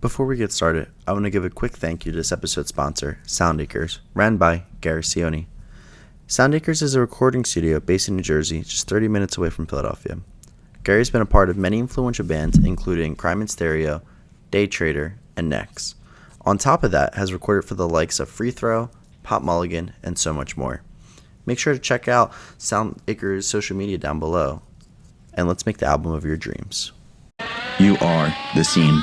Before we get started, I want to give a quick thank you to this episode's sponsor, Soundacres, ran by Gary Cioni. Soundacres is a recording studio based in New Jersey, just 30 minutes away from Philadelphia. Gary's been a part of many influential bands, including Crime and Stereo, Day Trader, and Nex. On top of that, has recorded for the likes of Free Throw, Pop Mulligan, and so much more. Make sure to check out Soundacres' social media down below, and let's make the album of your dreams. You are the scene.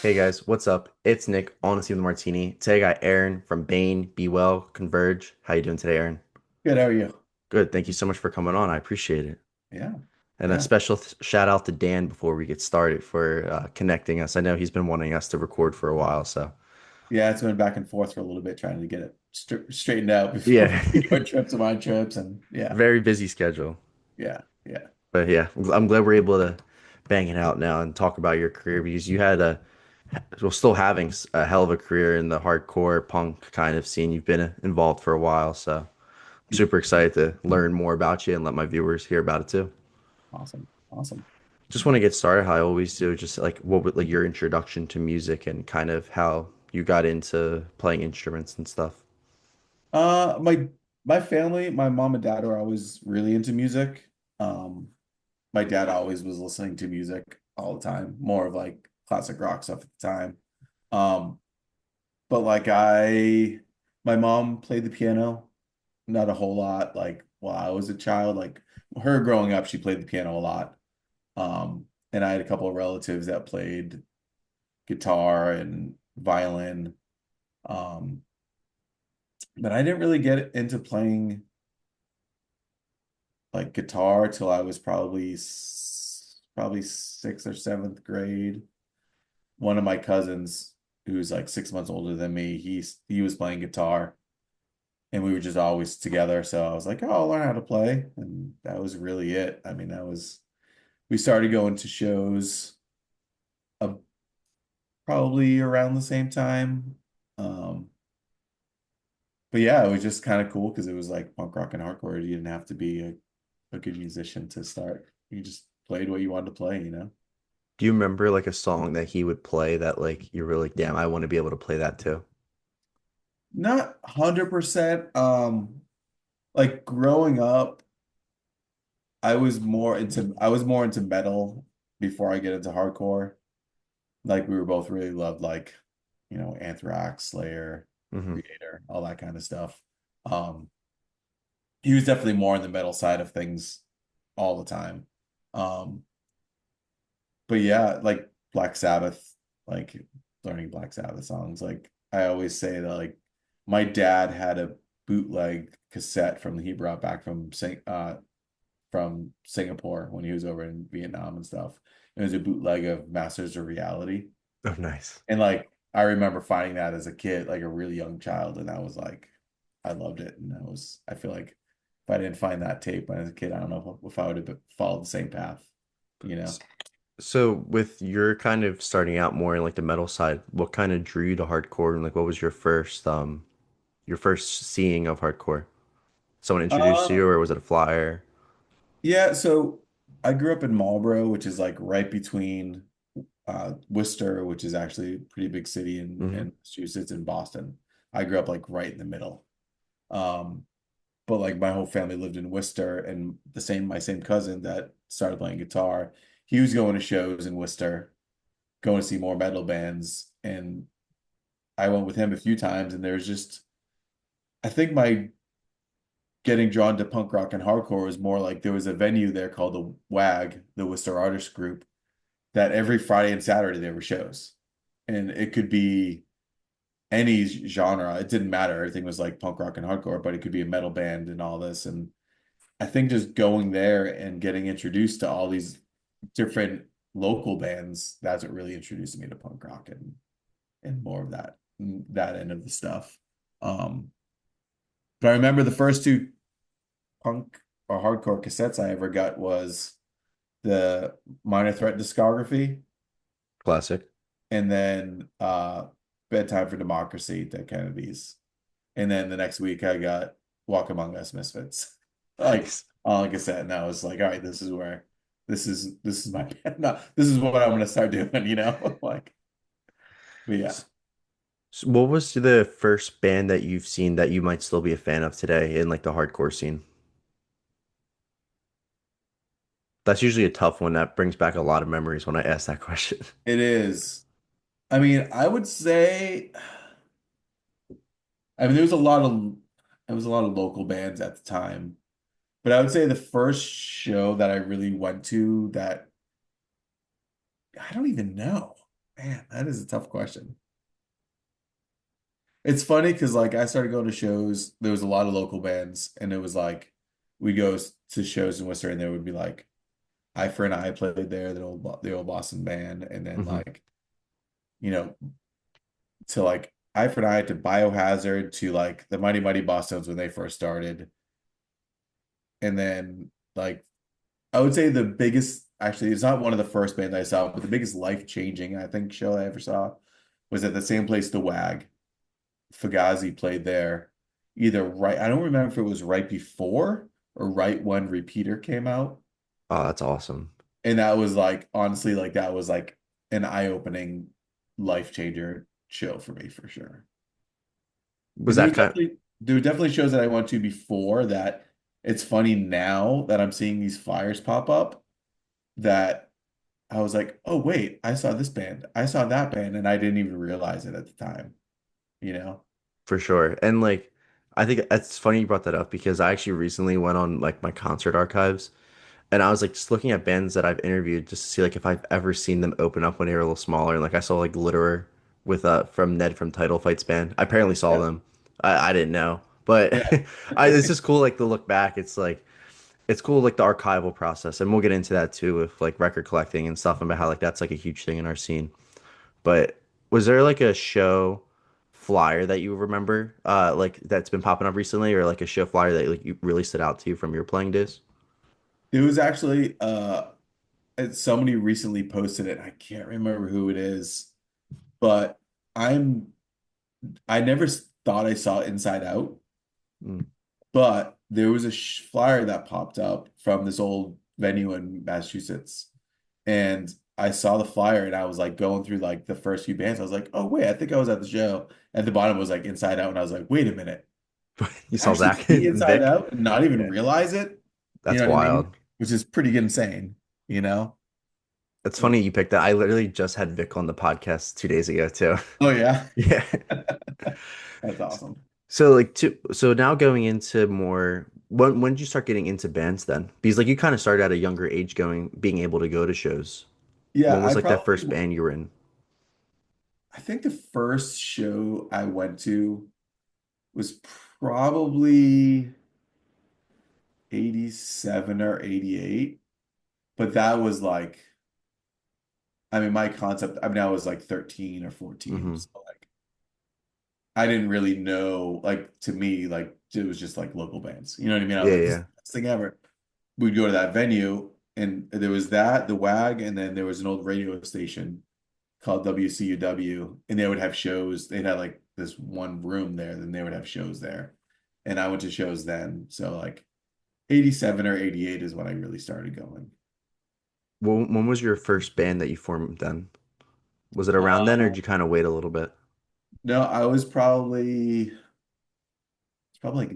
Hey guys, what's up? It's Nick, Honestly with Martini. Today I got Aaron from BANE, Be Well, Converge. How you doing today, Aaron? Good. How are you? Good. Thank you so much for coming on. I appreciate it. Yeah. And a Yeah. special shout out to Dan before we get started for connecting us. I know he's been wanting us to record for a while, so Yeah. It's going back and forth for a little bit, trying to get it straightened out before yeah, our trips and my trips. And yeah. very busy schedule. Yeah. Yeah. But yeah, I'm glad we're able to bang it out now and talk about your career because you had well, still having a hell of a career in the hardcore punk kind of scene. You've been involved for a while, so I'm super excited to learn more about you and let my viewers hear about it too. Awesome. Awesome. Just want to get started how I always do, just like what would like your introduction to music and kind of how you got into playing instruments and stuff. My family, my mom and dad are always really into music. Um, my dad always was listening to music all the time, more of like classic rock stuff at the time. Um, but like my mom played the piano, not a whole lot. Like while I was a child, like her growing up, she played the piano a lot. And I had a couple of relatives that played guitar and violin. Um, but I didn't really get into playing like guitar till I was probably sixth or seventh grade. One of my cousins, who's like 6 months older than me, he was playing guitar, and we were just always together. So I was like, oh, I'll learn how to play, and that was really it. I mean, that was we started going to shows uh, probably around the same time. Um, but yeah, it was just kind of cool because it was like punk rock and hardcore. You didn't have to be a good musician to start. You just played what you wanted to play, you know? Do you remember like a song that he would play that like you were like, damn, I want to be able to play that too? Not 100%. Like growing up, I was more into metal before I get into hardcore. Like we were both really loved like, Anthrax, Slayer, Hmm. Creator, all that kind of stuff. Um, he was definitely more on the metal side of things all the time. Um, but yeah, like Black Sabbath, like learning Black Sabbath songs. Like I always say that like my dad had a bootleg cassette from he brought back from Singapore when he was over in Vietnam and stuff. It was a bootleg of Masters of Reality. Oh, nice. And like I remember finding that as a kid, like a really young child, and I was like, I loved it. And I feel like if I didn't find that tape when I was a kid, I don't know if I would have followed the same path, you know? S- So with your kind of starting out more in like the metal side, what kind of drew you to hardcore and like what was your first seeing of hardcore? Someone introduced Uh, you or was it a flyer? yeah, so I grew up in Marlboro, which is like right between Worcester, which is actually a pretty big city Hmm. in Massachusetts, and Boston. I grew up like right in the middle. Um, but like my whole family lived in Worcester, and my same cousin that started playing guitar, he was going to shows in Worcester, going to see more metal bands, and I went with him a few times, and there's just I think my getting drawn to punk rock and hardcore was more like there was a venue there called the WAG, the Worcester Artist Group, that every Friday and Saturday there were shows. And it could be any genre. It didn't matter. Everything was like punk rock and hardcore, but it could be a metal band and all this. And I think just going there and getting introduced to all these different local bands, that's what really introduced me to punk rock and more of that end of the stuff. Um, but I remember the first two punk or hardcore cassettes I ever got was the Minor Threat discography, Classic. and then Bedtime for Democracy, Dead Kennedys. And then the next week I got Walk Among Us Misfits. Like Nice. all like I said, and I was like, all right, this is my no, this is what I'm gonna start doing, Like, but yeah. So what was the first band that you've seen that you might still be a fan of today in like the hardcore scene? That's usually a tough one. That brings back a lot of memories when I ask that question. It is. I mean, I would say, I mean, there was a lot of local bands at the time, but I would say the first show that I really went to that I don't even know. Man, that is a tough question. It's funny because like I started going to shows, there was a lot of local bands, and it was like we to shows in Worcester, and there would be like I for an I played there, the old Boston band, and then Hmm. like you know to like I for an I to Biohazard to like the Mighty Mighty Bosstones when they first started, and then like I would say the biggest, actually, it's not one of the first bands I saw, but the biggest life-changing, I think, show I ever saw was at the same place, the WAG. Fugazi played there I don't remember if it was right before or right when Repeater came out. Oh, that's awesome. And that was like, honestly, like that was like an eye-opening, life-changer show for me for sure. Was And there that was kind definitely shows that I went to before that it's funny now that I'm seeing these flyers pop up that I was like, oh wait, I saw this band. I saw that band and I didn't even realize it at the time, you know? for sure? And like, I think it's funny you brought that up because I actually recently went on like my concert archives and I was like just looking at bands that I've interviewed just to see like if I've ever seen them open up when they were a little smaller. And like I saw like Litterer with from Ned from Title Fights band. I apparently saw Yeah. them. I didn't know, but Yeah. it's just cool like to look back. It's cool like the archival process, and we'll get into that too with like record collecting and stuff and about how like that's like a huge thing in our scene. But was there like a show flyer that you remember like that's been popping up recently, or like a show flyer that like you really stood out to you from your playing days? It was actually somebody recently posted it. I can't remember who it is, but I'm I never thought I saw Inside Out, Mm. but there was a flyer that popped up from this old venue in Massachusetts. And I saw the flyer and I was like going through like the first few bands. I was like, oh wait, I think I was at the show. At the bottom was like Inside Out, and I was like, wait a minute, You saw actually Zach see and Inside Vic? Out and not even Yeah, realize it. You that's know what I mean? wild. Which is pretty insane, you know? It's funny you picked that. I literally just had Vic on the podcast 2 days ago too. Oh yeah. Yeah. That's awesome. So like so now going into more when did you start getting into bands then? Because like you kind of started at a younger age going being able to go to shows. Yeah, When was like that first band you were in? I think the first show I went to was probably 87 or 88, but that was like, I mean, my concept, I mean, I was like 13 or 14, Hmm. so like I didn't really know, like to me, like it was just like local bands. You know what I mean? I was Yeah, like, this is yeah. the best thing ever. We'd go to that venue, and there was that, the WAG, and then there was an old radio station called WCUW, and they would have shows. They'd have like this one room there, then they would have shows there. And I went to shows then. So like 87 or 88 is when I really started going. When was your first band that you formed then? Was it around then or Uh, did you kind of wait a little bit? no, I was probably like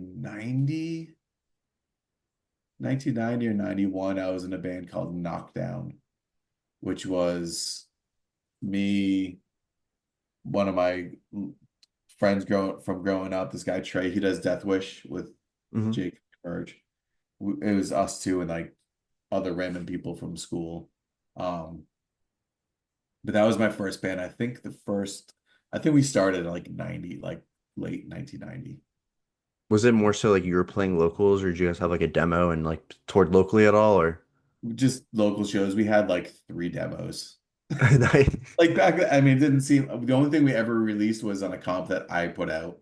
1990 or 91. I was in a band called Knockdown, which was me, one of my friends growing up, this guy Trey, he does Death Wish with Hmm. Jake Converge. It was us two and like other random people from school. Um, but that was my first band. I think we started in like 90, like late 1990. Was it more so like you were playing locals or did you guys have like a demo and like toured locally at all or? Just local shows. We had like three demos. Nice. Like back then, I mean, it didn't seem the only thing we ever released was on a comp that I put out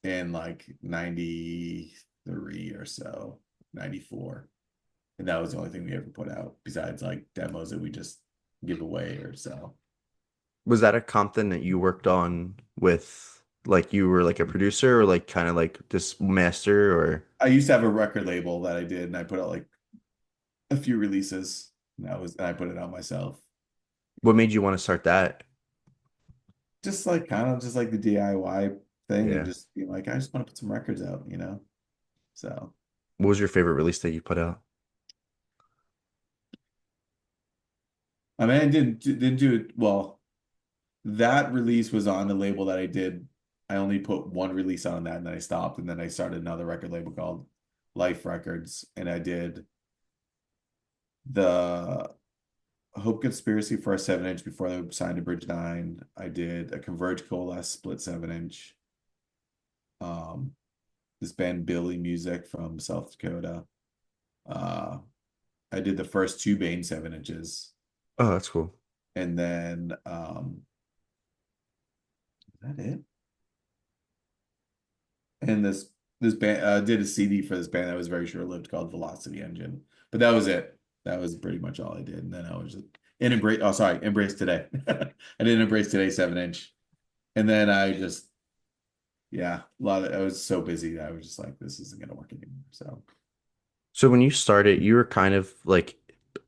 in like 93 or so. 94. And that was the only thing we ever put out besides like demos that we just give away or sell. Was that a comp then that you worked on with like you were like a producer or like kind of like this master or I used to have a record label that I did, and I put out like a few releases. And I put it out myself. what made you want to start that? Just like kind of just like the DIY thing and Yeah. just being like, I just want to put some records out, you know? So What was your favorite release that you put out? I mean, I didn't do it well. That release was on the label that I did. I only put one release on that and then I stopped and then I started another record label called Life Records and I did the Hope Conspiracy for a 7-inch before they signed to Bridge 9. I did a Converge Coalesce split 7-inch. Um, this band Billy Music from South Dakota. Uh, I did the first two BANE 7-inches, Oh, that's cool. and then is that it? And this band did a CD for this band that was very short-lived called Velocity Engine. But that was it. That was pretty much all I did. And then I was just in Embrace. Oh, sorry, Embrace Today. I did Embrace Today 7-inch, and then I just yeah, I was so busy. I was just like, this isn't gonna work anymore. So So when you started, you were kind of like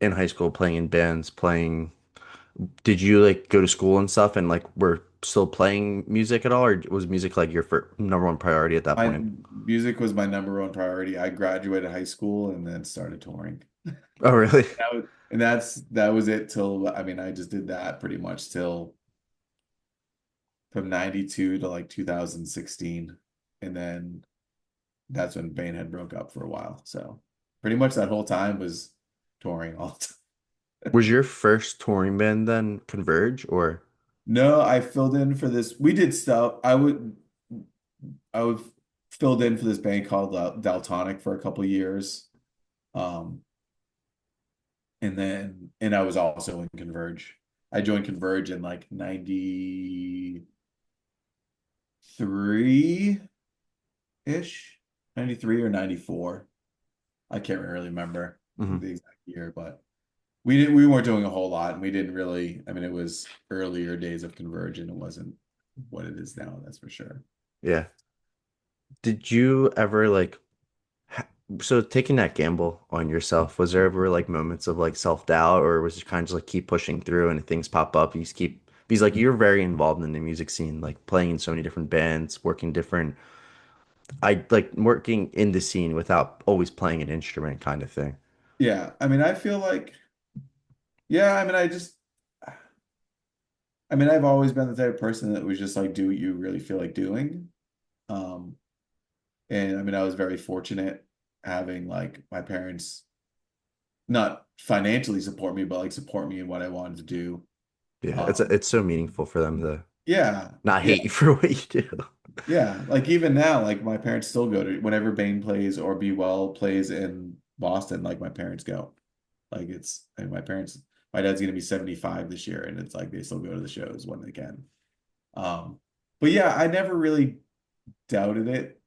in high school playing in bands, playing. Did you like go to school and stuff and like were still playing music at all, or was music like your number one priority at that my point? music was my number one priority. I graduated high school and then started touring. Oh, really? That was it till I mean, I just did that pretty much till from 92 to like 2016. And then that's when BANE had broke up for a while. So pretty much that whole time was touring all the time. Was your first touring band then Converge or? No, I filled in for this. We did stuff. I would filled in for this band called Daltonic for a couple of years. Um, and I was also in Converge. I joined Converge in like 93-ish, 93 or 94. I can't really remember Mhm. the exact year, but we weren't doing a whole lot and we didn't really, I mean, it was earlier days of Converge and it wasn't what it is now, that's for sure. Yeah. Did you ever like ha- so taking that gamble on yourself, was there ever like moments of like self-doubt or was it kind of just like keep pushing through and if things pop up, you just keep because like you're very involved in the music scene, like playing in so many different bands, working different I like working in the scene without always playing an instrument kind of thing. Yeah, I mean, I feel like, yeah, I mean, I mean, I've always been the type of person that was just like, do what you really feel like doing. Um, and I mean, I was very fortunate having like my parents not financially support me, but like support me in what I wanted to do. Yeah, Um, it's so meaningful for them to yeah, not yeah, hate you for what you do. yeah. Like even now, like my parents still go to whenever Bane plays or Be Well plays in Boston, like my parents go. Like and my dad's gonna be 75 this year, and it's like they still go to the shows when they can. Um, but yeah, I never really doubted it,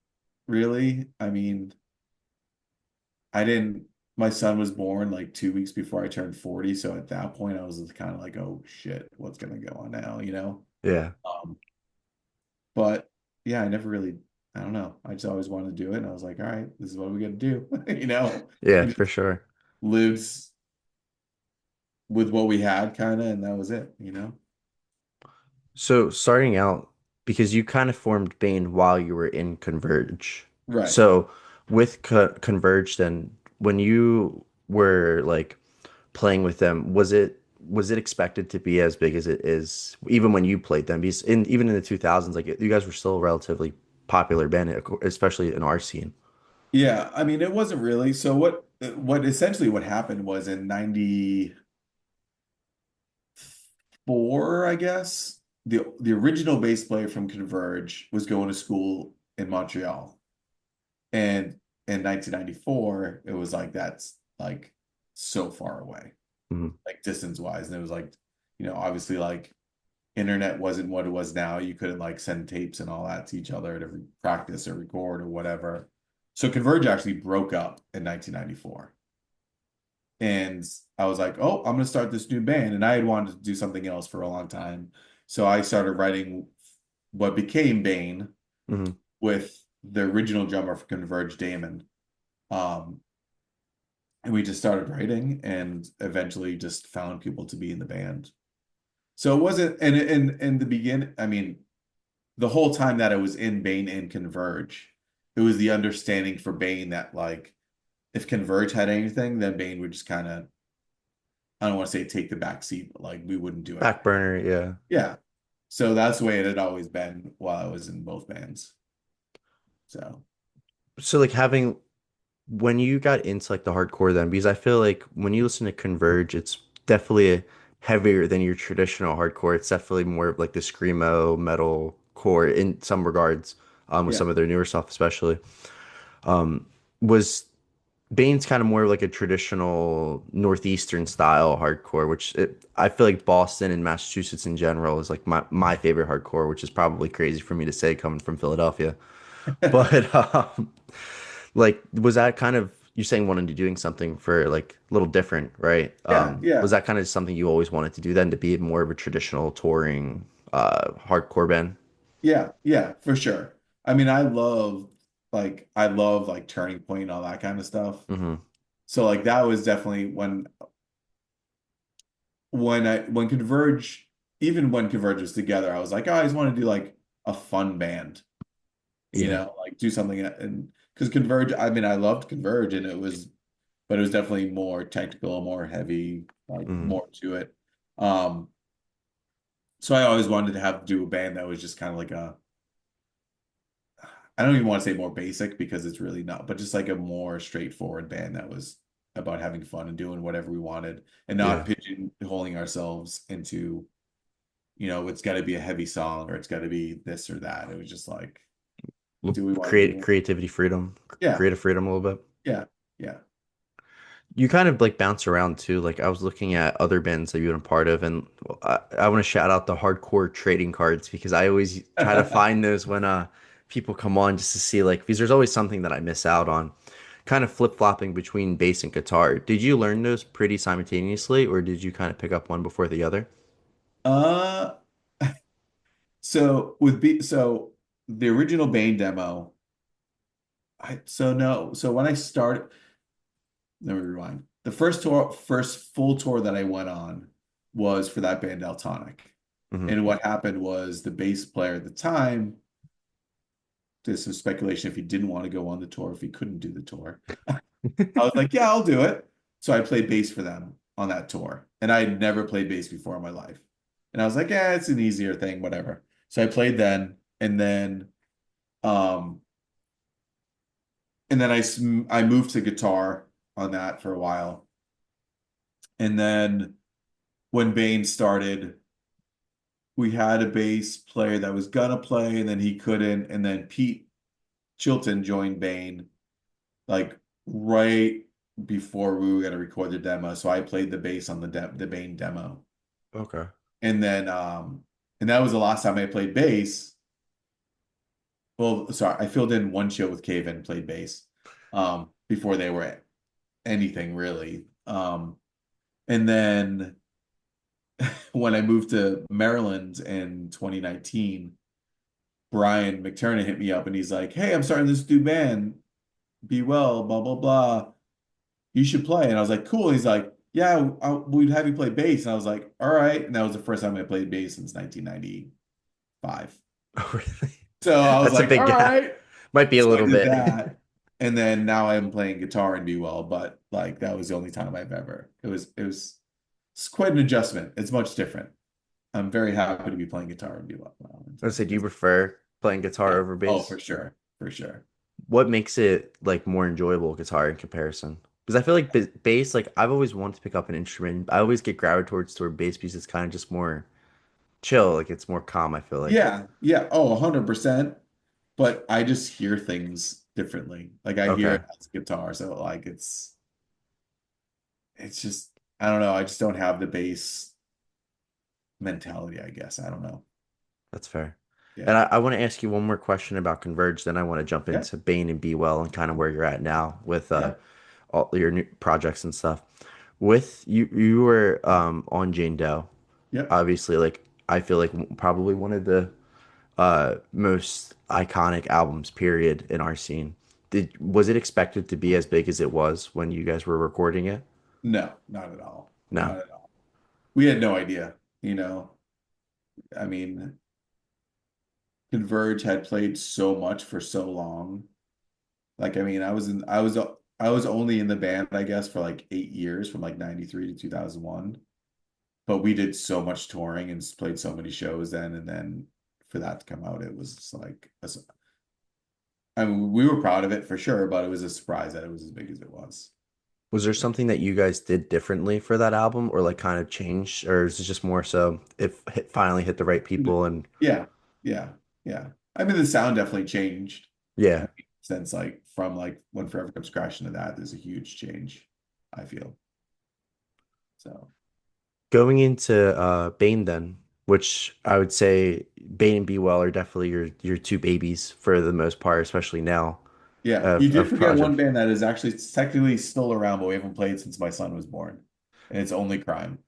really. I mean, I didn't, my son was born like 2 weeks before I turned 40. So at that point, I was kind of like, oh shit, what's gonna go on now, you know? Yeah. Um, but yeah, I never really, I don't know. I just always wanted to do it. And I was like, all right, this is what we got to do. You know, Yeah, we for just sure. lives with what we had kind of, and that was it, you know? So starting out, because you kind of formed Bane while you were in Converge. Right. So with Converge, then when you were like playing with them, was it expected to be as big as it is even when you played them? Because even in the 2000s, like you guys were still a relatively popular band, especially in our scene. Yeah. I mean, it wasn't really. So what essentially what happened was in 94, I guess, the original bass player from Converge was going to school in Montreal. And in 1994, it was like that's like so far away, Mhm. like distance wise. And it was like, obviously like internet wasn't what it was now. You couldn't like send tapes and all that to each other to practice or record or whatever. So Converge actually broke up in 1994. And I was like, oh, I'm going to start this new band. And I had wanted to do something else for a long time. So I started writing what became Bane Hmm. with the original drummer for Converge, Damon. Um, and we just started writing and eventually just found people to be in the band. So it wasn't, and in the beginning, I mean, the whole time that I was in Bane and Converge, it was the understanding for Bane that like if Converge had anything, then Bane would just kind of, I don't want to say take the back seat, but like we wouldn't do Back anything. burner, yeah. Yeah. So that's the way it had always been while I was in both bands. So So like having when you got into like the hardcore then, because I feel like when you listen to Converge, it's definitely heavier than your traditional hardcore. It's definitely more of like the screamo metal core in some regards, with yeah. some of their newer stuff especially. Was Bane's kind of more like a traditional northeastern style hardcore, which I feel like Boston and Massachusetts in general is like my favorite hardcore, which is probably crazy for me to say coming from Philadelphia. But like, was that kind of you saying wanting to doing something for like a little different, right? Yeah, Was yeah. that kind of something you always wanted to do then to be more of a traditional touring hardcore band? Yeah, yeah, for sure. I mean, I love like Turning Point and all that kind of stuff. Hmm. So like that was definitely when Converge, even when Converge was together, I was like, oh, I just want to do like a fun band, Yeah. like do something and because Converge, I mean, I loved Converge and but it was definitely more technical, more heavy, like Hmm. more to it. Um, so I always wanted to have do a band that was just kind of like I don't even want to say more basic because it's really not, but just like a more straightforward band that was about having fun and doing whatever we wanted and not Yeah. pigeonholing ourselves into, it's got to be a heavy song or it's got to be this or that. It was just like, do we want to Create do? creativity freedom, Yeah, creative freedom a little bit. yeah, yeah. You kind of like bounce around too. Like I was looking at other bands that you've been a part of, and I want to shout out the hardcore trading cards because I always try to find those when people come on just to see like because there's always something that I miss out on. Kind of flip-flopping between bass and guitar. Did you learn those pretty simultaneously, or did you kind of pick up one before the other? Uh, so the original Bane demo, so when I started, let me rewind. The first full tour that I went on was for that band Deltonic. Hmm. And what happened was the bass player at the time, there's some speculation if he didn't want to go on the tour, if he couldn't do the tour. I was like, yeah, I'll do it. So I played bass for them on that tour. And I had never played bass before in my life. And I was like, yeah, it's an easier thing, whatever. So I played then, um, and then I moved to guitar on that for a while. And then when Bane started, we had a bass player that was gonna play, and then he couldn't. And then Pete Chilton joined Bane like right before we were gonna record the demo. So I played the bass on the Bane demo. Okay. And then and that was the last time I played bass. Well, sorry, I filled in one show with Cave and played bass before they were anything really. And then when I moved to Maryland in 2019, Brian McTernan hit me up and he's like, "Hey, I'm starting this new band. Be well, blah blah blah. You should play." And I was like, "Cool." And he's like, "Yeah, we'd have you play bass." And I was like, "All right." And that was the first time I played bass since 1995. Oh, really? So I was That's a like, big "All gap. right." Might be a So I little did bit. that. And then now I'm playing guitar and Be Well, but like that was the only time I've ever. It's quite an adjustment. It's much different. I'm very happy to be playing guitar and Be Well now. I say, do you prefer playing guitar Yeah. over Oh, bass? for sure. For sure. What makes it like more enjoyable guitar in comparison? Because I feel like bass, like I've always wanted to pick up an instrument. I always get gravitated toward bass because it's kind of just more chill, like it's more calm, I feel like. Yeah, yeah. Oh, 100%. But I just hear things differently. Like I hear Okay, it as guitar, so like it's just I don't know. I just don't have the bass mentality, I guess. I don't know. that's fair. And Yeah. I want to ask you one more question about Converge, then I want to jump Yeah. into Bane and Be Well and kind of where you're at now with Yeah. all your new projects and stuff. With you, you were on Jane Doe, Yep. obviously. Like I feel like probably one of the most iconic albums, period, in our scene. Was it expected to be as big as it was when you guys were recording it? No, not at all. No. Not at all. We had no idea, you know. I mean, Converge had played so much for so long. Like, I mean, I was only in the band, I guess, for like 8 years, from like 93 to 2001. But we did so much touring and played so many shows then, and then for that to come out, it was just like I mean, we were proud of it for sure, but it was a surprise that it was as big as it was. Was there You know? something that you guys did differently for that album, or like kind of changed, or is it just more so it finally hit the right people and Yeah, yeah, yeah. I mean, the sound definitely changed. I yeah. mean, since like from like when Forever Comes Crashing to that, there's a huge change, I feel. So Going into Bane then, which I would say Bane and Be Well are definitely your two babies for the most part, especially now yeah, you did of forget one projects. band that is actually technically still around, but we haven't played since my son was born, and it's Only Crime.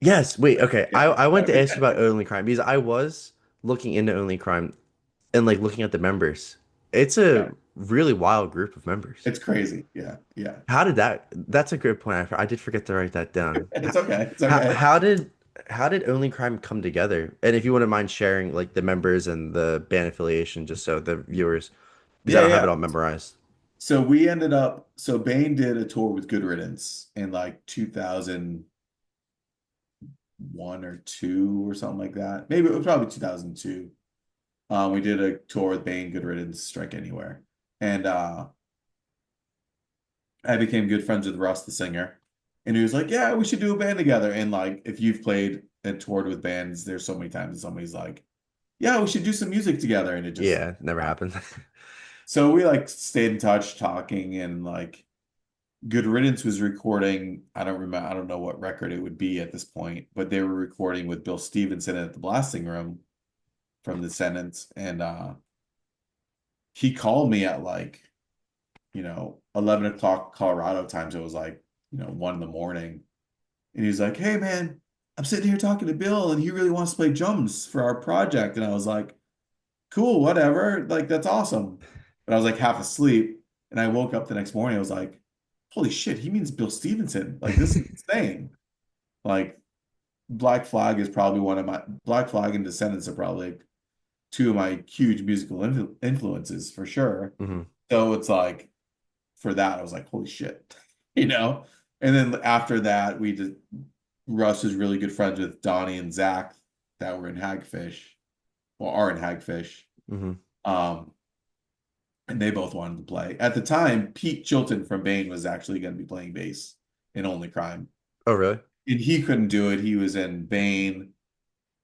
Yes, wait, okay. Yeah. I wanted to ask you about Only Crime because I was looking into Only Crime and like looking at the members. It's a Yeah, really wild group of members. it's crazy. Yeah, yeah. How did that? That's a good point. I did forget to write that down. It's okay. It's okay. How did Only Crime come together? And if you wouldn't mind sharing like the members and the band affiliation, just so the viewers, because I Yeah, don't have it yeah. all memorized. So we ended up, so Bane did a tour with Good Riddance in like 2001 or two or something like that. Maybe it was probably 2002. We did a tour with Bane, Good Riddance, Strike Anywhere. And I became good friends with Russ, the singer. And he was like, yeah, we should do a band together. And like, if you've played and toured with bands, there's so many times somebody's like, yeah, we should do some music together. And it just Yeah, never happened. so we like stayed in touch talking and like Good Riddance was recording, I don't remember, I don't know what record it would be at this point, but they were recording with Bill Stevenson at the blasting room from the Descendants. And he called me at like, 11 o'clock Colorado time. So it was like, 1 in the morning. And he's like, hey man, I'm sitting here talking to Bill and he really wants to play drums for our project. And I was like, cool, whatever. Like, that's awesome. But I was like half asleep. And I woke up the next morning. I was like, holy shit, he means Bill Stevenson. Like, this is insane. Like, Black Flag and Descendants are probably like two of my huge musical influences for sure. hmm So it's like, for that, I was like, holy shit, you know? And then after that, Russ was really good friends with Donnie and Zach that were in Hagfish, or are in Hagfish. hmm Um, and they both wanted to play. At the time, Pete Chilton from Bane was actually going to be playing bass in Only Crime. Oh, really? And he couldn't do it. He was in Bane,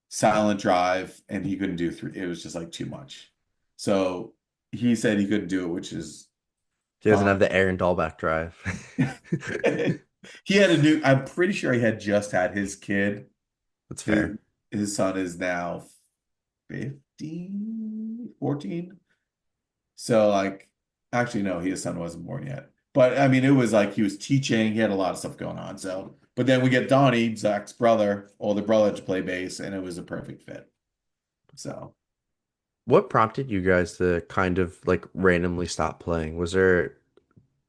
Silent Drive, and he couldn't do three. It was just like too much. So he said he couldn't do it, which is He doesn't fine. have the Aaron Dalbec drive. He had a new, I'm pretty sure he had just had his kid. That's His, fair. his son is now 15, 14. So like, actually, no, his son wasn't born yet. But I mean, it was like he was teaching. He had a lot of stuff going on. So, but then we get Donnie, Zach's brother, older brother, to play bass, and it was a perfect fit. So, What prompted you guys to kind of like randomly stop playing? Was there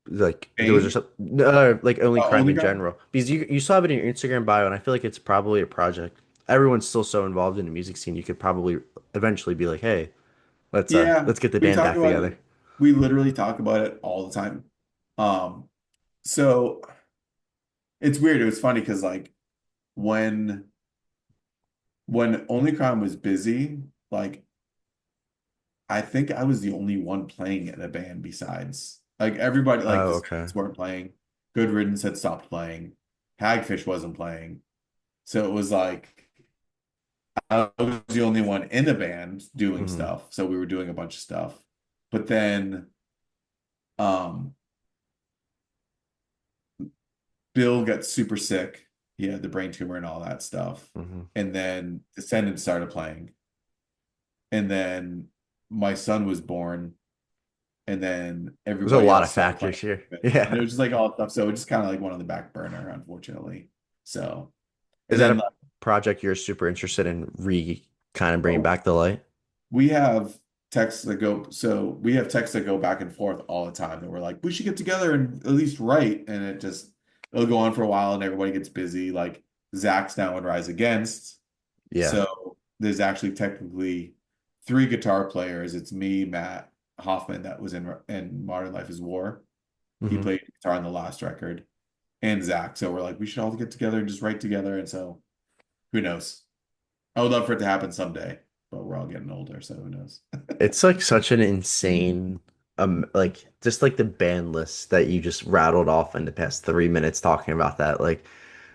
was there Bane, some no, like Only Crime only in guy. general? Because you saw it in your Instagram bio, and I feel like it's probably a project. Everyone's still so involved in the music scene. You could probably eventually be like, hey, Yeah, let's get the we band talk back about it. together. We literally talk about it all the time. Um, so it's weird. It was funny because like when Only Crime was busy, like I think I was the only one playing in a band besides like everybody, like Oh, the okay. Saints weren't playing. Good Riddance had stopped playing. Hagfish wasn't playing. So it was like I was the only one in the band doing hmm stuff. So we were doing a bunch of stuff. But then um Bill got super sick. He had the brain tumor and all that stuff. hmm And then Descendants started playing. and then my son was born, and then There's a everybody lot else of started factors playing here. it. And it Yeah. was just like all stuff. So it just kind of like went on the back burner, unfortunately. So, Is and that then a like, project you're super interested in kind of bringing oh, back the light? we have we have texts that go back and forth all the time that we're like, we should get together and at least write. And it'll go on for a while and everybody gets busy. Like Zach's now in Rise Against. Yeah. So there's actually technically three guitar players. It's me, Matt Hoffman, that was in Modern Life is War. He Hmm. played guitar on the last record, and Zach. So we're like, we should all get together and just write together. And so who knows? I would love for it to happen someday, but we're all getting older, so who knows? It's like such an insane, like just like the band list that you just rattled off in the past 3 minutes talking about that, like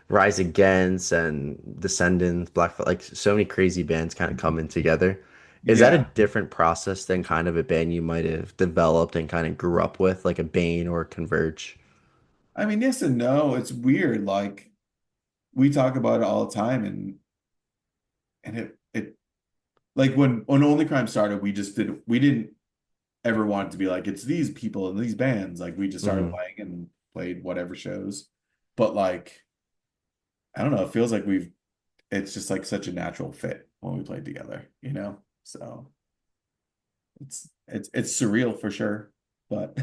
Rise Against and Descendants, like so many crazy bands kind of coming together. Is that a Yeah. different process than kind of a band you might have developed and kind of grew up with, like a Bane or Converge? I mean, yes and no. It's weird. Like we talk about it all the time, and it like when Only Crime started, we didn't ever want it to be like it's these people and these bands. Like we just started Hmm. playing and played whatever shows. But like I don't know, it feels like it's just like such a natural fit when we played together, you know? So it's surreal for sure. But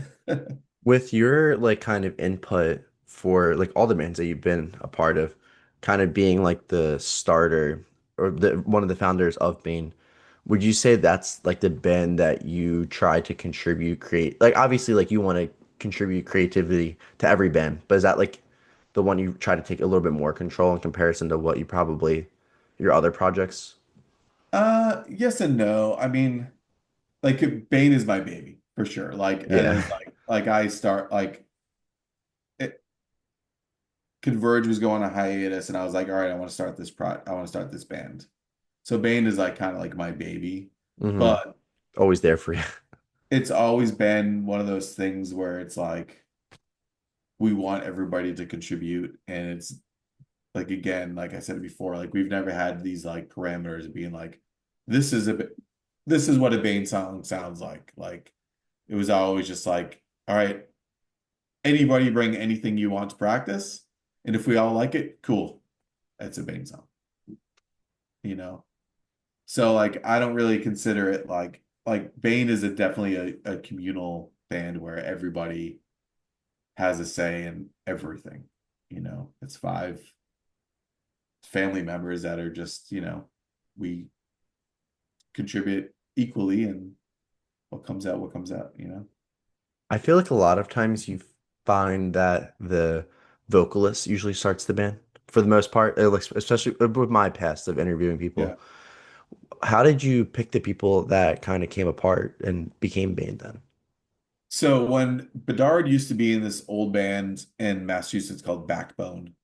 With your like kind of input for like all the bands that you've been a part of, kind of being like the starter or one of the founders of Bane, would you say that's like the band that you try to contribute, create? Like obviously, like you want to contribute creativity to every band, but is that like the one you try to take a little bit more control in comparison to what you probably your other projects? yes and no. I mean, like Bane is my baby for sure. Like and Yeah. then like I start like it, Converge was going on a hiatus and I was like, all right, I want to start this band. So Bane is like kind of like my baby, Hmm. but Always there for you. it's always been one of those things where it's like we want everybody to contribute and it's like again, like I said before, like we've never had these like parameters of being like this is this is what a Bane song sounds like. Like it was always just like, all right, anybody bring anything you want to practice, and if we all like it, cool. That's a Bane song, you know? So like I don't really consider it like Bane is definitely a communal band where everybody has a say in everything. You know, it's five family members that are just, we contribute equally and what comes out, you know? I feel like a lot of times you find that the vocalist usually starts the band for the most part, like, especially with my past of interviewing Yeah. people. How did you pick the people that kind of came apart and became band then? So when Bedard used to be in this old band in Massachusetts called Backbone,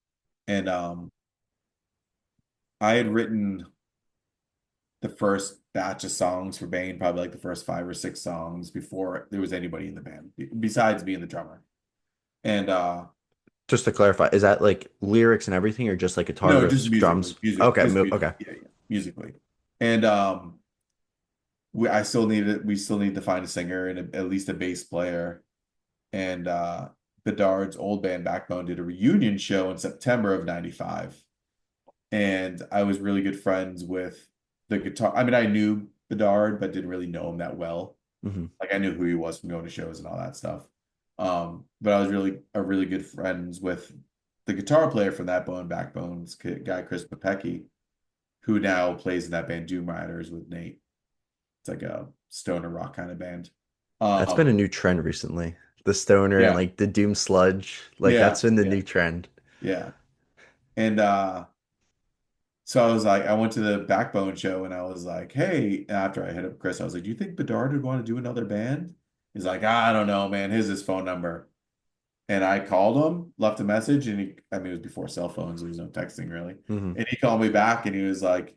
and I had written the first batch of songs for Bane, probably like the first 5 or 6 songs before there was anybody in the band, besides being the drummer. And Just to clarify, is that like lyrics and everything or just like guitar no, just riffs, musically, drums? Okay, just music. okay. Yeah, yeah, musically. And we still need to find a singer and at least a bass player. And Bedard's old band Backbone did a reunion show in September of '95. And I was really good friends with the guitar. I mean, I knew Bedard, but didn't really know him that well. Hmm. Like I knew who he was from going to shows and all that stuff. But I was really good friends with the guitar player from that Backbones guy, Chris Papecki, who now plays in that band Doom Riders with Nate. It's like a stoner rock kind of band. That's been a Um, new trend recently. The stoner and yeah, like the doom sludge, like yeah, that's been the yeah, new trend. yeah. And so I was like, I went to the Backbone show and I was like, hey, after I hit up Chris, I was like, do you think Bedard would want to do another band? He's like, I don't know, man. Here's his phone number. And I called him, left a message, and I mean, it was before cell phones, there was no texting really. Hmm. And he called me back and he was like,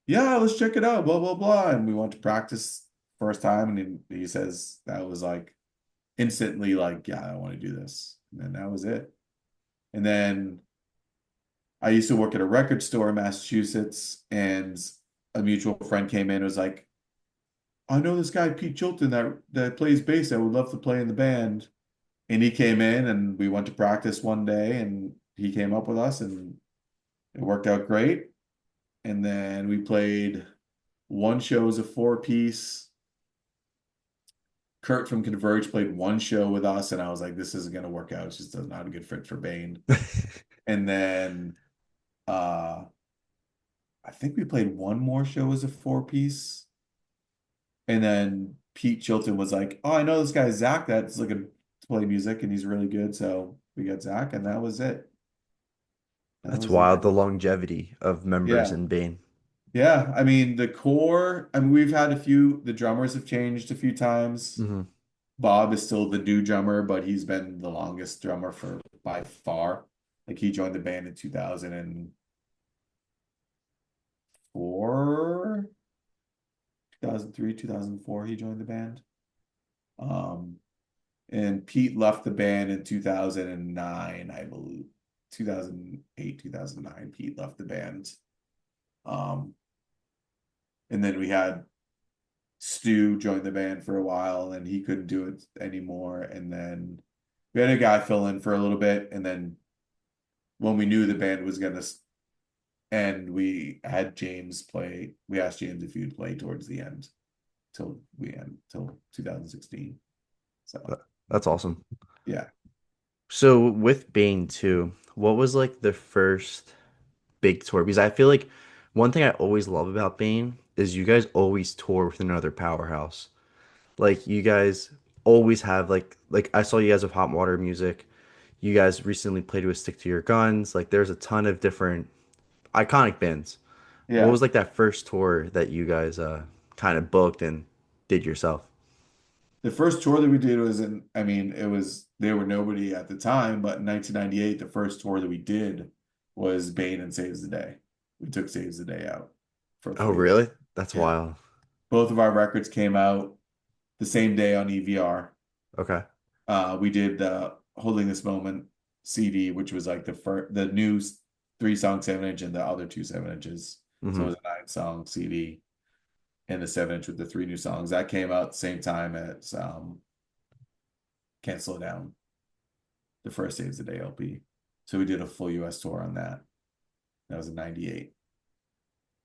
yeah, let's check it out, blah, blah, blah. And we went to practice first time. And he says that was like instantly like, yeah, I want to do this. And then that was it. And then I used to work at a record store in Massachusetts, and a mutual friend came in and was like, I know this guy Pete Chilton that plays bass. I would love to play in the band. And he came in and we went to practice one day and he came up with us and it worked out great. And then we played one show as a four-piece. Kurt from Converge played one show with us, and I was like, this isn't gonna work out. It's just not a good fit for Bane. And then uh I think we played one more show as a four-piece. And then Pete Chilton was like, oh, I know this guy Zach that's looking to play music and he's really good. So we got Zach, and that was it. That That's was the wild, the end. longevity of members Yeah. in Bane. Yeah. I mean, the core, I mean, we've had the drummers have changed a few times. Hmm. Bob is still the new drummer, but he's been the longest drummer for by far. Like he joined the band in 2004, 2003, 2004, he joined the band. Um, and Pete left the band in 2009, I believe. 2008, 2009, Pete left the band. Um, and then we had Stu joined the band for a while and he couldn't do it anymore. And then we had a guy fill in for a little bit. And then when we knew the band was going to end, we had James play. We asked James if he would play towards the end till 2016. So, That's awesome. yeah. So with Bane too, what was like the first big tour? Because I feel like one thing I always love about Bane is you guys always tour with another powerhouse. Like you guys always have like I saw you guys with Hot Water Music. You guys recently played with Stick to Your Guns. Like there's a ton of different iconic bands. What Yeah. was like that first tour that you guys kind of booked and did yourself? The first tour that we did was I mean, there were nobody at the time, but in 1998, the first tour that we did was Bane and Saves the Day. We took Saves the Day out for a Oh, full US. really? That's Yeah. wild. Both of our records came out the same day on EVR. Okay. We did the Holding This Moment CD, which was like the new 3-song 7-inch and the other two 7-inches. So it Hmm. was a 9-song CD and the 7-inch with the three new songs. That came out the same time as Can't Slow Down, the first Saves the Day LP. So we did a full US tour on that. That was in 98.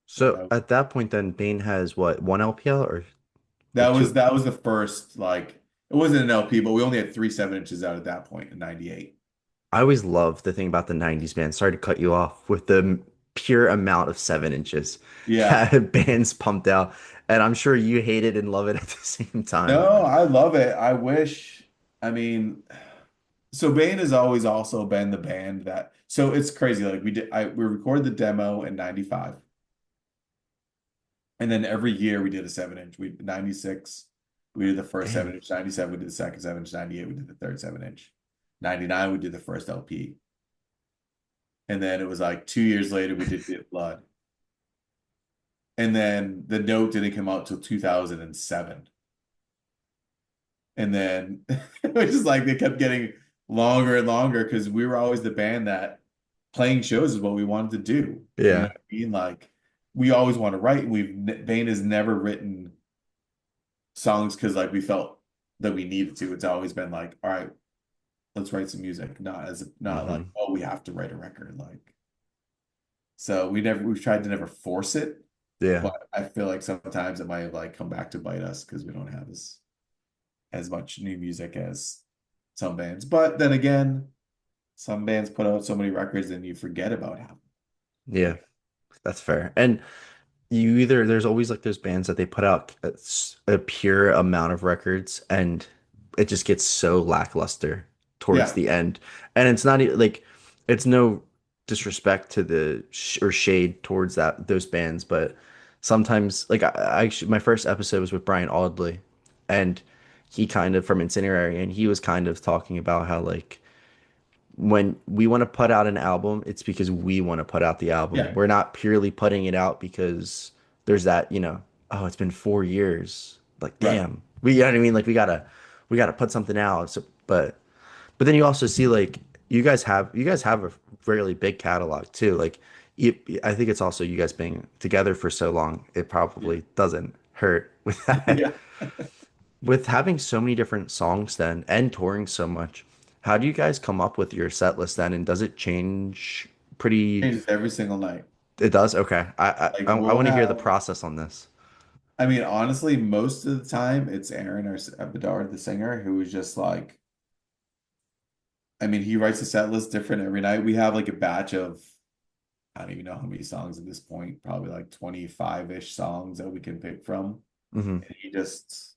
So So at that point, then Bane has what, one LPL or two? that was the first, like, it wasn't an LP, but we only had three 7-inches out at that point in 98. I always loved the thing about the 90s band. Sorry to cut you off with the pure amount of 7 inches Yeah. that bands pumped out. And I'm sure you hate it and love it at the same time. No, I love it. I wish, I mean, so Bane has always also been the band that, so it's crazy. Like we recorded the demo in 95. And then every year we did a 7-inch. 96, we did the first Damn. 7-inch. 97, we did the second 7-inch. 98, we did the third 7-inch. 99, we did the first LP. And then it was like 2 years later, we did Get Blood. And then the note didn't come out till 2007. And then it was just like they kept getting longer and longer because we were always the band that playing shows is what we wanted to do. You know Yeah. what I mean? Like we always want to write, and Bane has never written songs because like we felt that we needed to. It's always been like, all right, let's write some music, not like, Hmm. oh, we have to write a record. Like so we've tried to never force it, Yeah. but I feel like sometimes it might like come back to bite us because we don't have as much new music as some bands. But then again, some bands put out so many records and you forget about how. Yeah. That's fair. And there's always like those bands that they put out a pure amount of records and it just gets so lackluster towards Yeah, the end. And it's not like it's no disrespect to the sh or shade towards those bands, but sometimes like I actually my first episode was with Brian Audley and he kind of from Incinerary and he was kind of talking about how like when we want to put out an album, it's because we want to put out the album. yeah, We're not purely putting it out because there's that, oh, it's been 4 years. Like, right. damn. You know what I mean? Like we gotta put something out. So, but then you also see like you guys have a fairly big catalog too. Like I think it's also you guys being together for so long, it Yeah. probably doesn't hurt. with that. Yeah. With having so many different songs then and touring so much, how do you guys come up with your set list then? And does it change pretty? Changes every single night. It does? Okay. Like I we'll want to hear the have, process on this. I mean, honestly, most of the time it's Aaron or Bedard, the singer, who is just like, I mean, he writes a set list different every night. We have like a batch of, I don't even know how many songs at this point, probably like 25-ish songs that we can pick from. Hmm. And he just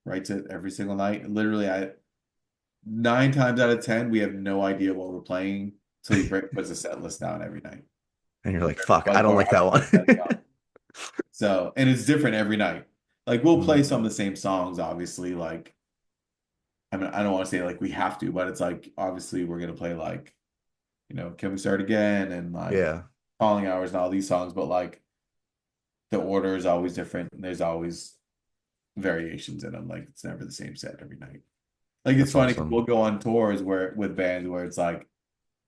writes it every single night. Literally, I 9 times out of 10, we have no idea what we're playing till puts a set list down every night. And you're Like, like, fuck, I like, don't or like how that to one. play that song. So, and it's different every night. Like we'll Mhm. play some of the same songs, obviously. Like, I mean, I don't want to say like we have to, but it's like obviously we're gonna play like, Can We Start Again and like Yeah. Calling Hours and all these songs, but like the order is always different and there's always variations in them. Like it's never the same set every night. Like it's That's funny because awesome. we'll go on tours where with bands where it's like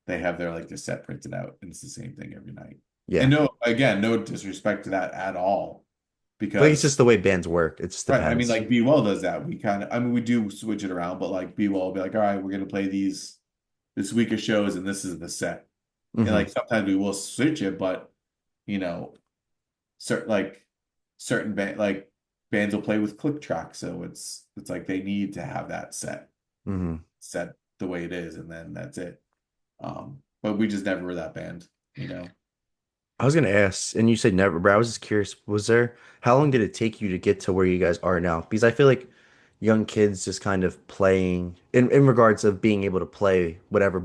they have their set printed out and it's the same thing every night. And Yeah. no, again, no disrespect to that at all I feel like it's because just the way bands work. It just right, I mean depends. like Be Well does that. I mean we do switch it around, but like Be Well will be like, all right, we're gonna play this week of shows and this is the set. And Hmm. like sometimes we will switch it, but you know, certain like certain bands will play with click track, so it's like they need to have that Hmm. set the way it is, and then that's it. But we just never were that band. I was gonna ask, and you said never, but I was just curious, how long did it take you to get to where you guys are now? Because I feel like young kids just kind of playing in regards of being able to play whatever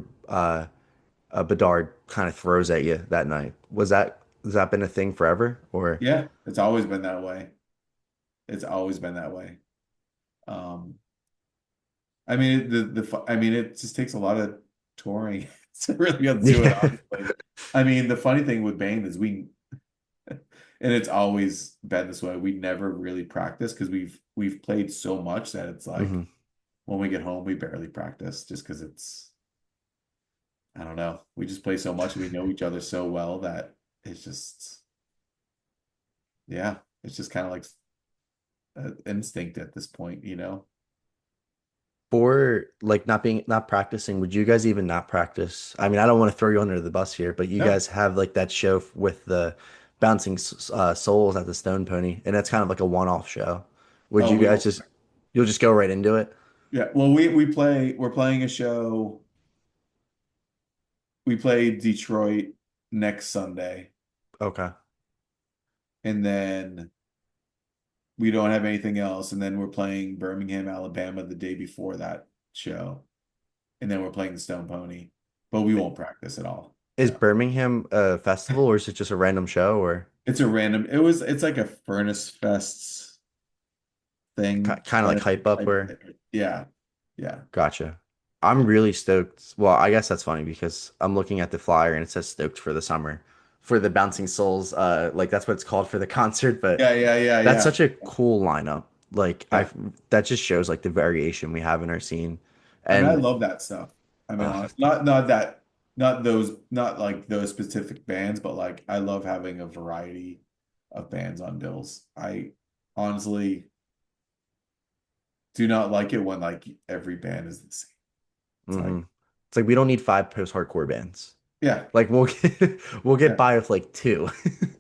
Bedard kind of throws at you that night. Has that been a thing forever? Or Yeah, it's always been that way. It's always been that way. Um, I mean, I mean, it just takes a lot of touring to really do it, yeah. honestly. I mean, the funny thing with Bane is and it's always been this way. We never really practice because we've played so much that it's like Hmm. when we get home, we barely practice just because I don't know. We just play so much and we know each other so well that it's just, yeah, it's just kind of like instinct at this point. For like not practicing, would you guys even not practice? I mean, I don't want to throw you under the bus here, but you No. guys have like that show with the bouncing souls at the Stone Pony, and that's kind of like a one-off show. Would Oh, you we guys don't. just you'll just go right into it? Yeah. Well, we're playing a show. We play Detroit next Sunday, Okay. and then we don't have anything else. And then we're playing Birmingham, Alabama the day before that show. And then we're playing the Stone Pony. But we won't practice at all. Is No. Birmingham a festival or is it just a random show or It's like a Furnace Fests thing. kind of like hype up or? Yeah. Yeah. Gotcha. I'm really stoked. Well, I guess that's funny because I'm looking at the flyer and it says stoked for the summer for the Bouncing Souls. Like that's what it's called for the concert, but Yeah, yeah, yeah, that's yeah. such a cool lineup. Like I Yeah. that just shows like the variation we have in our scene. I mean, I And love that stuff. I mean, uh, honest, not like those specific bands, but like I love having a variety of bands on bills. I honestly do not like it when like every band is the same. It's hmm like, It's like we don't need five post-hardcore bands. yeah, Like we'll get yeah, by with like two.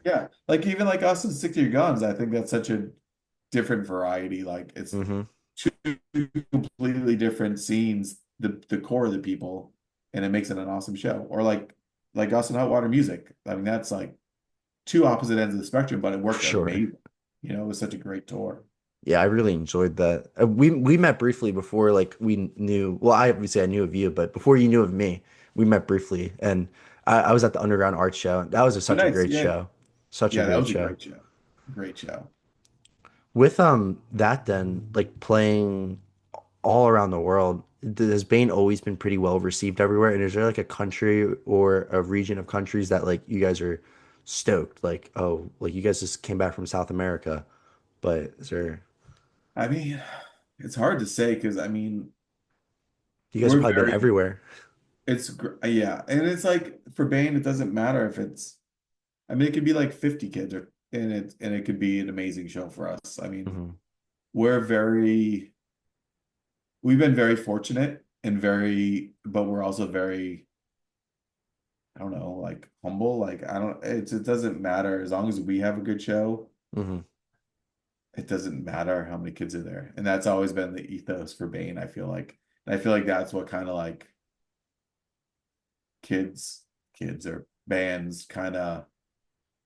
yeah. Like even like us and Stick to Your Guns, I think that's such a different variety. Like it's Hmm. two completely different scenes, the core of the people, and it makes it an awesome show. Or like us and Hot Water Music. I mean, that's like two opposite ends of the spectrum, but it For worked sure. amazing. It was such a great tour. Yeah, I really enjoyed that. We met briefly before like we knew. Well, I obviously I knew of you, but before you knew of me, we met briefly, and I was at the Underground Art Show. That was Oh, such a nice. great Yeah. show, such a Yeah, that great was a show. great show. Great show. With that then like playing all around the world, has Bane always been pretty well received everywhere? And is there like a country or a region of countries that like you guys are stoked? Like oh, like you guys just came back from South America, but is there I mean, it's hard to say because I mean, you guys have we're probably been very, everywhere. yeah. And it's like for Bane, it doesn't matter if it's, I mean, it could be like 50 kids or and it could be an amazing show for us. I mean, Hmm. we're very we've been very fortunate and but we're also very, I don't know, like humble. Like I don't it doesn't matter as long as we have a good show. Hmm. It doesn't matter how many kids are there. And that's always been the ethos for Bane, I feel like. And I feel like that's what kind of like kids kids or bands kind of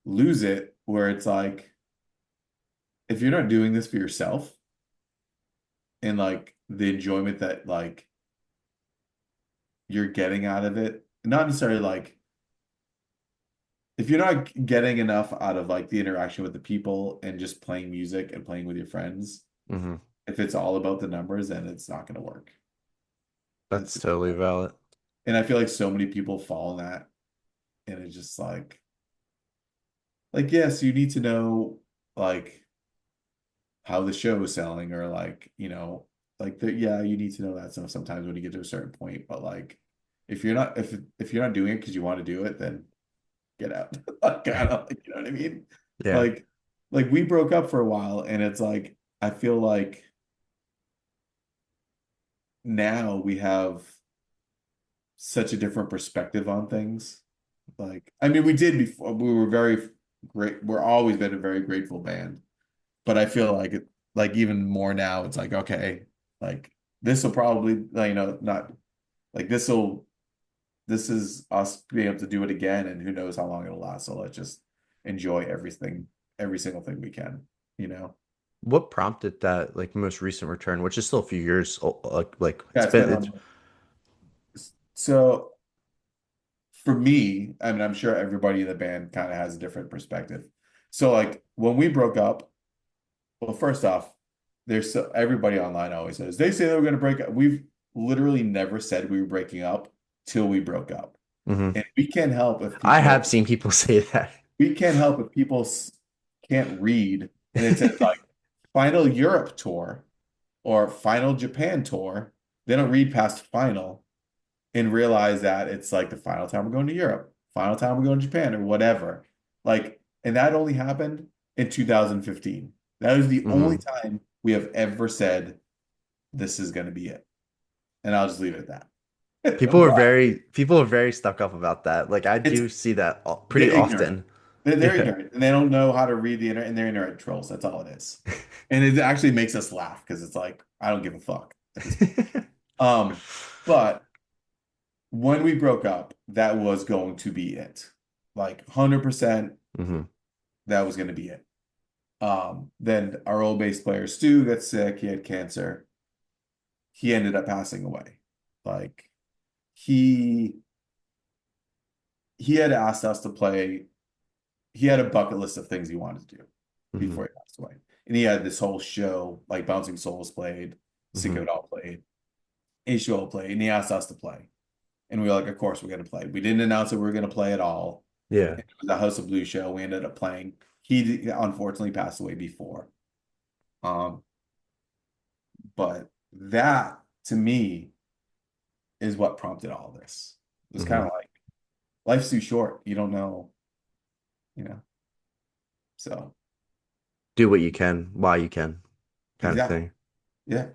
lose it, where it's like if you're not doing this for yourself and like the enjoyment that like you're getting out of it, not necessarily like if you're not getting enough out of like the interaction with the people and just playing music and playing with your friends, Hmm. if it's all about the numbers, then it's not going to work. That's It's totally valid. And I feel like so many people fall in that, and it's just like yes, you need to know like how the show is selling, or like like yeah, you need to know that stuff sometimes when you get to a certain point. But like if you're not doing it because you want to do it, then get out. Like, kind of like, you know what I mean? Yeah. Like we broke up for a while, and it's like I feel like now we have such a different perspective on things. Like, I mean, we did before. We were very great. We're always been a very grateful band, but I feel like like even more now. It's like, okay, like this will probably, like, not like this is us being able to do it again, and who knows how long it'll last. So let's just enjoy everything, every single thing we can, you know? What prompted that like most recent return, which is still a few years like Yeah, it's it's been been it's so for me, I mean, I'm sure everybody in the band kind of has a different perspective. So like when we broke up, well, first off, everybody online always says they say they were going to break up. We've literally never said we were breaking up till we broke up. Mhm. And we can't help if I have people seen people say that. we can't help if people can't read, and it says like final Europe tour or final Japan tour. They don't read past final and realize that it's like the final time we're going to Europe, final time we're going to Japan, or whatever. Like, and that only happened in 2015. That was the only Hmm. time we have ever said this is going to be it. And I'll just leave it at that. But People are very stuck up about that. Like I it's do see that pretty they're ignorant. often. They're Yeah. ignorant, and they don't know how to read the internet, and they're internet trolls. That's all it is. And it actually makes us laugh because it's like, I don't give a fuck at this point. Um, but when we broke up, that was going to be it. Like 100% Hmm. that was going to be it. Then our old bass player Stu got sick. He had cancer. He ended up passing away. Like he he had asked us to play. He had a bucket list of things he wanted to do Hmm. before he passed away. And he had this whole show, like Bouncing Souls played, Hmm. Sicko Doll played, H2O played, and he asked us to play. And we were like, of course we're going to play. We didn't announce that we were going to play at all. Yeah. It was a House of Blues show. We ended up playing. He unfortunately passed away before. Um, but that to me is what prompted all this. It was kind Hmm. of like life's too short. You don't know, you know. So Do what you can while you can, kind of exactly. thing. Yeah.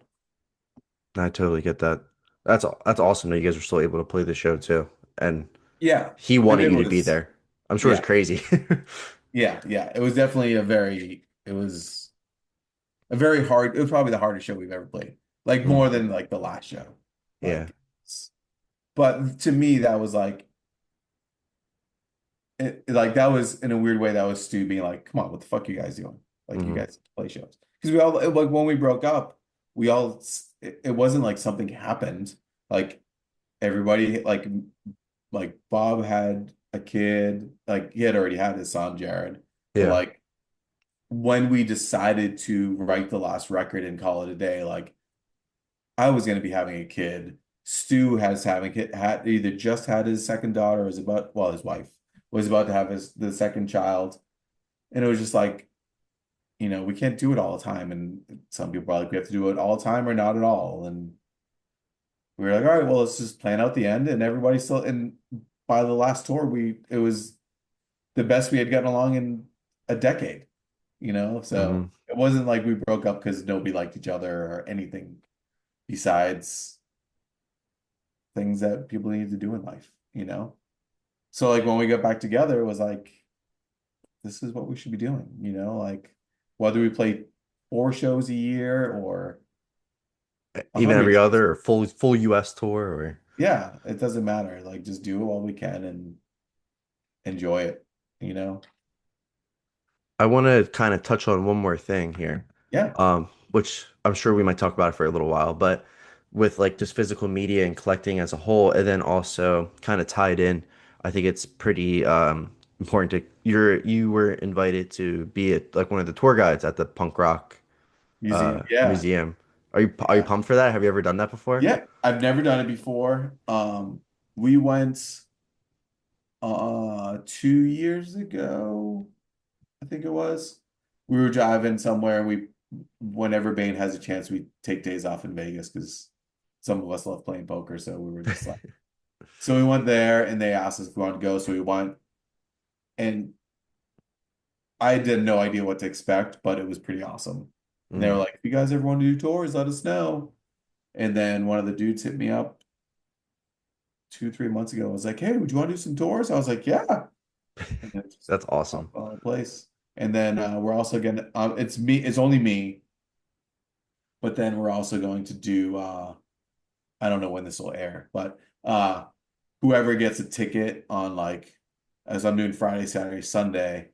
I totally get that. That's awesome that you guys were still able to play the show too. And Yeah. he And wanted it you to be was, there. I'm sure it's yeah. crazy. Yeah. It was definitely it was a very hard, it was probably the hardest show we've ever played. Like more Mhm. than like the last show. Yeah. Like, but to me, that was like, like that was in a weird way, that was Stu being like, come on, what the fuck are you guys doing? Like you Hmm. guys play shows. Because we all like when we broke up, it wasn't like something happened. Like everybody like Bob had a kid, like he had already had his son, Jared. But Yeah. like when we decided to write the last record and call it a day, like I was gonna be having a kid. Stu has having had either just had his second daughter or is about, well, his wife was about to have the second child. And it was just like, we can't do it all the time. And some people are like, we have to do it all the time or not at all. And we were like, all right, well, let's just plan out the end. And everybody still, and by the last tour, it was the best we had gotten along in a decade, you know? So Hmm. it wasn't like we broke up because nobody liked each other or anything besides things that people need to do in life, you know? So like when we got back together, it was like, this is what we should be doing, you know? Like whether we play 4 shows a year or a Even hundred every shows, other or full US tour or yeah, it doesn't matter. Like just do it while we can and enjoy it, you know? I want to kind of touch on one more thing here, Yeah, which I'm sure we might talk about it for a little while, but with like just physical media and collecting as a whole, and then also kind of tied in, I think it's pretty important to you were invited to be at like one of the tour guides at the punk rock museum. Yeah, museum. Are you yeah. pumped for that? Have you ever done that before? Yeah, I've never done it before. We went 2 years ago, I think it was. We were driving somewhere. Whenever Bane has a chance, we take days off in Vegas because some of us love playing poker. So we were just like, so we went there and they asked us if we wanted to go. So we went, and I had no idea what to expect, but it was pretty awesome. And they were Mm. like, if you guys ever want to do tours, let us know. And then one of the dudes hit me up 2, 3 months ago. I was like, hey, would you want to do some tours? I was like, yeah. And then just That's all awesome. fell into place. And then we're also gonna it's only me, but then we're also going to do I don't know when this will air, but whoever gets a ticket on like as I'm doing Friday, Saturday, Sunday,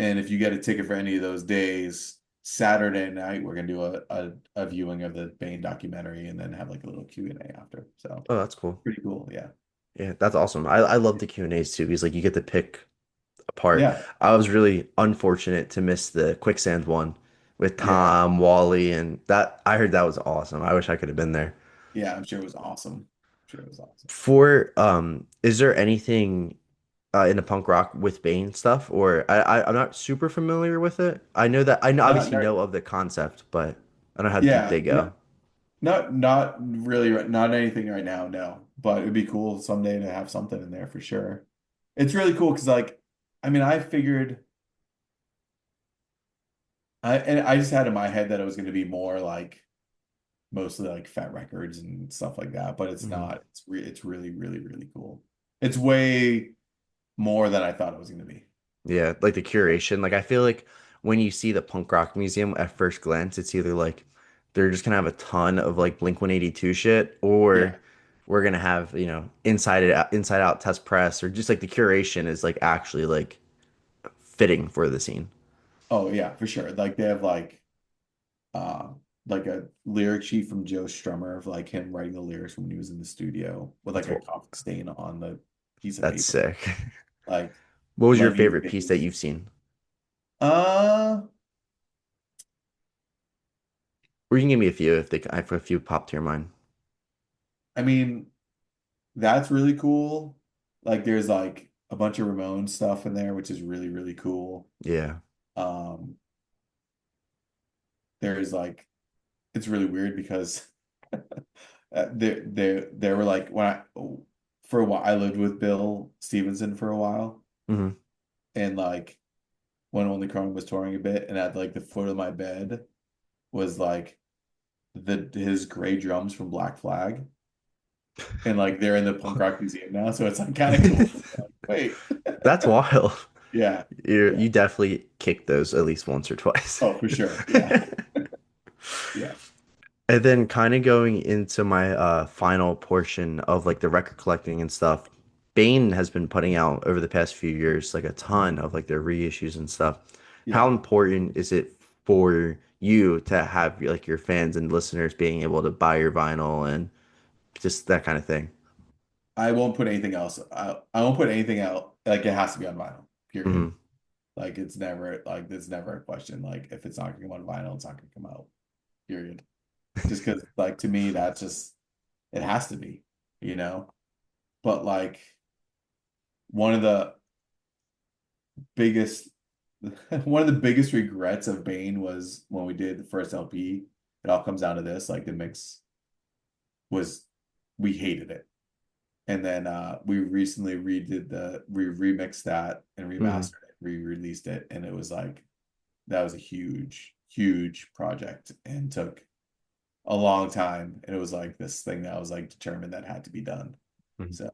and if you get a ticket for any of those days, Saturday night we're gonna do a viewing of the Bane documentary and then have like a little Q&A after. So Oh, that's cool. pretty cool, yeah. Yeah, that's awesome. I love the Q&As too because like you get to pick apart. Yeah, I was really unfortunate to miss the Quicksand one with yeah, Tom, Wally, and that I heard that was awesome. I wish I could have been there. yeah, I'm sure it was awesome. I'm sure it was awesome. For is there anything in the punk rock with Bane stuff, or I'm not super familiar with it. I know that Not, obviously not know of the concept, but I don't know how deep yeah, they go. not really not anything right now, no. But it'd be cool someday to have something in there for sure. It's really cool because like I mean I figured I just had in my head that it was gonna be more like mostly like Fat Records and stuff like that, but it's Mhm. not. It's really, really, really cool. It's way more than I thought it was gonna be. Yeah, like the curation. Like I feel like when you see the punk rock museum at first glance, it's either like they're just gonna have a ton of like Blink 182 shit, or Yeah. we're gonna have, inside out test press, or just like the curation is like actually like fitting for the scene. Oh yeah, for sure. Like they have uh like a lyric sheet from Joe Strummer of like him writing the lyrics when he was in the studio with like That's a what comic stain on the piece of that's paper. sick. Like What was your Lemmy favorite piece that Face. you've seen? Uh, Or you can give me a few if a few pop to your mind. I mean, that's really cool. Like there's like a bunch of Ramon stuff in there, which is really, really cool. Yeah. Um, there's like it's really weird because they were like when I for a while I lived with Bill Stevenson for a while Hmm. and like when Only Cronin was touring a bit and at like the foot of my bed was like the his gray drums from Black Flag and like they're in the punk rock museum now so it's like kind of cool. Like, wait. That's wild. Yeah. You Yeah. definitely kicked those at least once or twice. Oh, for sure. Yeah. Yeah. And then kind of going into my final portion of like the record collecting and stuff, Bane has been putting out over the past few years like a ton of like their reissues and stuff. How Yeah. important is it for you to have like your fans and listeners being able to buy your vinyl and just that kind of thing? I won't put anything else. I won't put anything out. Like it has to be on vinyl, period. Hmm. Like it's never a question. Like if it's not gonna come on vinyl, it's not gonna come out. Period. Just because like to me that's just it has to be, you know? But like one of the biggest one of the biggest regrets of Bane was when we did the first LP. It all comes down to this, like the mix was we hated it. And then we recently we remixed that and Hmm. remastered re-released it, and it was like that was a huge, huge project and took a long time. And it was like this thing that I was like determined that had to be done. Mhm. So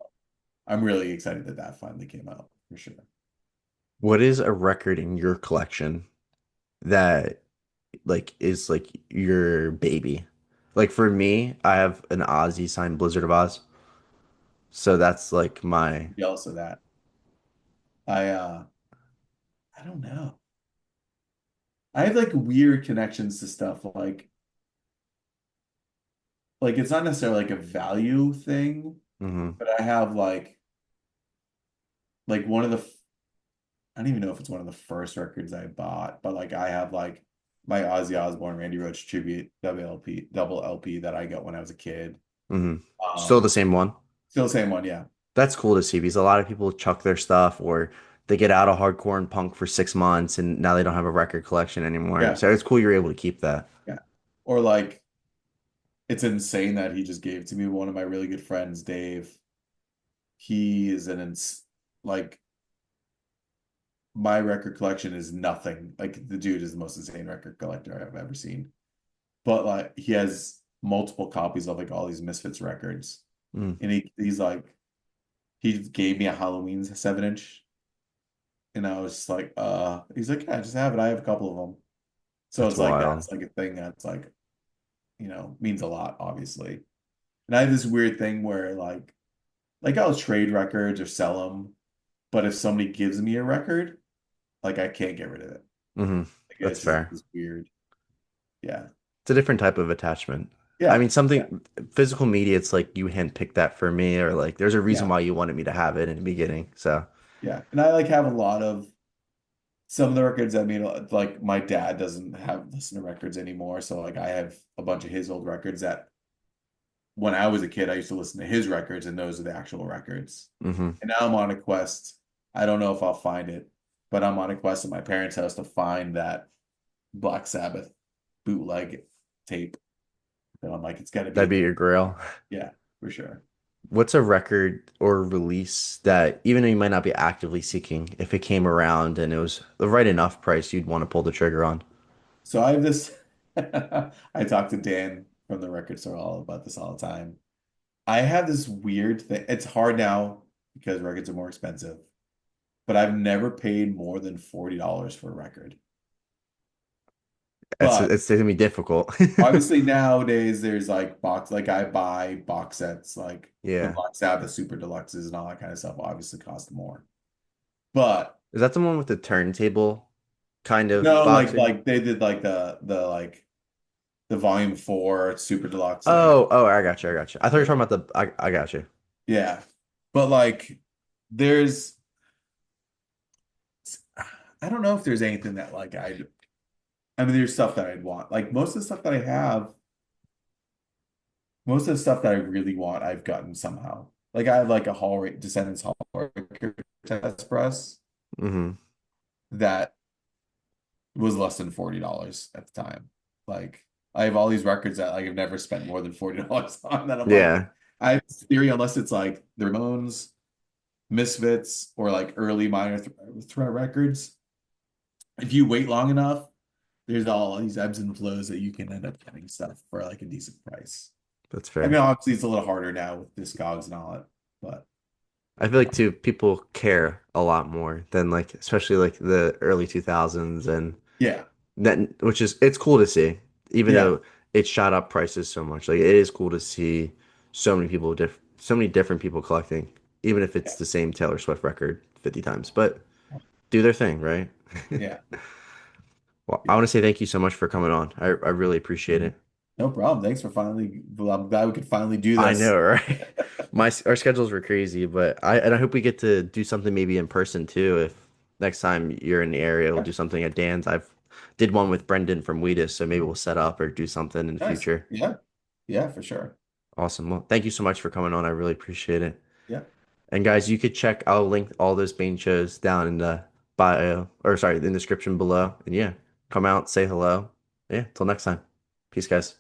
I'm really excited that that finally came out for sure. What is a record in your collection that like is like your baby? Like for me, I have an Ozzy signed Blizzard of Oz. So that's like my Jealous of that. I I don't know. I have like weird connections to stuff like it's not necessarily like a value thing, hmm but I have like one of the I don't even know if it's one of the first records I bought, but like I have like my Ozzy Osbourne Randy Roach tribute double LP that I got when I was a kid. hmm Still the Um, same one. Still the same one, yeah. That's cool to see because a lot of people chuck their stuff or they get out of hardcore and punk for 6 months and now they don't have a record collection anymore. Yeah, So it's cool you're able to keep that. yeah. Or like it's insane that he just gave it to me. One of my really good friends, Dave, he is like my record collection is nothing. Like the dude is the most insane record collector I've ever seen. But like he has multiple copies of like all these Misfits records. Mm, And he's like he gave me a Halloween 7-inch, and I was just like, he's like, yeah, just have it. I have a couple of them. So that's it's like wild. that's like a thing that's like, means a lot, obviously. And I have this weird thing where like I'll trade records or sell them, but if somebody gives me a record, like I can't get rid of it. hmm Like That's it's just fair. this weird. Yeah. It's a different type of attachment. I Yeah. mean, Yeah. something physical media, it's like you handpicked that for me, or like there's a reason Yeah. why you wanted me to have it in the beginning. So Yeah. And I like have a lot of some of the records. I mean, like my dad doesn't have listen to records anymore, so like I have a bunch of his old records that when I was a kid I used to listen to his records, and those are the actual records. hmm And now I'm on a quest. I don't know if I'll find it, but I'm on a quest at my parents' house to find that Black Sabbath bootleg tape. And I'm like, it's got to be that'd in be there. your grail. Yeah, for sure. What's a record or release that even though you might not be actively seeking, if it came around and it was the right enough price, you'd want to pull the trigger on? So I have this. I talk to Dan from the record store all about this all the time. I have this weird thing. It's hard now because records are more expensive, but I've never paid more than $40 for a record. But It's gonna be difficult. obviously nowadays there's like like I buy box sets like the Yeah. Black Sabbath Super Deluxes and all that kind of stuff obviously cost more. But Is that the one with the turntable kind of no, boxing? like they did like the like the Volume 4 Super Deluxe, and they had Oh, I got you. I got you. I thought you were talking about I got you. yeah. But like there's I don't know if there's anything that like I mean there's stuff that I'd want. Like most of the stuff that I have, most of the stuff that I really want, I've gotten somehow. Like I have like a Descendants Hall test press hmm that was less than $40 at the time. Like I have all these records that like I've never spent more than $40 on that I'm like, Yeah. I have this theory unless it's like the Ramones, Misfits, or like early Minor Threat records. If you wait long enough, there's all these ebbs and flows that you can end up getting stuff for like a decent price. That's I mean, fair. obviously it's a little harder now with Discogs and all that, but I feel like too people care a lot more than like especially like the early 2000s and yeah, that which is it's cool to see even yeah, though it shot up prices so much. Like it is cool to see so many different people collecting even if it's yeah, the same Taylor Swift record 50 times. But do their thing, right? yeah, Well, I yeah. want to say thank you so much for coming on. I really appreciate it. No problem. Thanks for finally. Well, I'm glad we could finally do I this. know, right? Our schedules were crazy, but I hope we get to do something maybe in person too. If next time you're in the area, we'll Yeah, do something at Dan's. I've did one with Brendan from Wheatus, so maybe we'll set up or do something in the nice. future. Yeah, yeah, for sure. Awesome. Well, thank you so much for coming on. I really appreciate it. Yeah, And guys, you could check. I'll link all those Bane shows down in the bio, or sorry, in the description below. And yeah, come out, say hello. Yeah, till next time. Peace, guys.